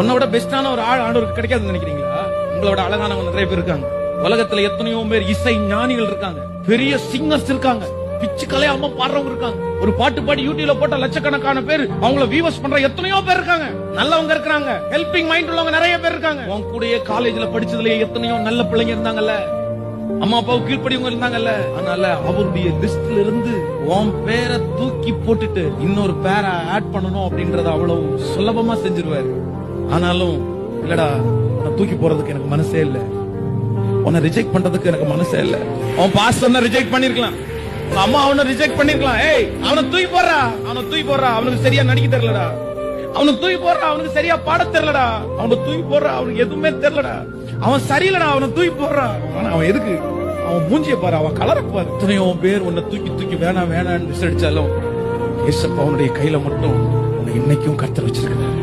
உன்னோட பெஸ்டான ஒரு ஆண்டவருக்கு கிடைக்காதுன்னு நினைக்கிறீங்களா? உங்களோட அழகானவங்க நிறைய பேர் இருக்காங்க. உலகத்துல எத்தனையோ பேர் இசை ஞானிகள் இருக்காங்க, பெரிய சிங்கர்ஸ் இருக்காங்க, பிச்சு கலையாம பாடுறவங்க இருக்காங்க. ஒரு பாட்டு பாடி யூடியூப்ல போட்ட லட்சக்கணக்கான பேர் அவங்கள வியூவர்ஸ் பண்ற எத்தனையோ பேர் இருக்காங்க. நல்லவங்க இருக்காங்க, ஹெல்பிங் மைண்ட் உள்ளவங்க நிறைய பேர் இருக்காங்க. உன் கூடயே காலேஜ்ல படிச்சதுலயே எத்தனையோ நல்ல பிள்ளைங்க இருந்தாங்கல்ல, அம்மா அப்பாவுக்கு கீழ்ப்படியவங்க இருந்தாங்கல்ல. அதனால அவருடைய லிஸ்ட்ல இருந்து உன் பேரை தூக்கி போட்டுட்டு இன்னொரு பேரை ஆட் பண்ணணும் அப்படின்றத அவ்வளவு சுலபமா செஞ்சிருவாரு. ஆனாலும் இல்லடா, உன்னை தூக்கி போறதுக்கு எனக்கு மனசே இல்ல, உன்னை ரிஜெக்ட் பண்றதுக்கு எனக்கு மனசே இல்ல. அவன் பாஸ்டர் ரிஜெக்ட் பண்ணிருக்கலாம், அம்மா அவனை ரிஜெக்ட் பண்ணிருக்கலாம். ஏய், அவனை தூக்கி போடுறா, அவனை தூக்கி போடுறா, அவனுக்கு சரியா நடிக்க தெரியலடா, அவனுக்கு தூக்கி போடுறா, அவனுக்கு சரியா பாட தெரியலடா, அவனை தூக்கி போடுறா, அவனுக்கு எதுவுமே தெரியலடா, அவன் சரியில்லடா, அவனை தூக்கி போடுறா. அவன் எதுக்கு? அவன் மூஞ்சிய பாரு, அவன் கலரை பாரு. எத்தனையோ பேர் உன்னை தூக்கி தூக்கி வேணாம் வேணான்னு விசாரிச்சாலும் ஏசப்பா அவனுடைய கையில மட்டும் இன்னைக்கும் கர்த்தர் வச்சிருக்கிறார்.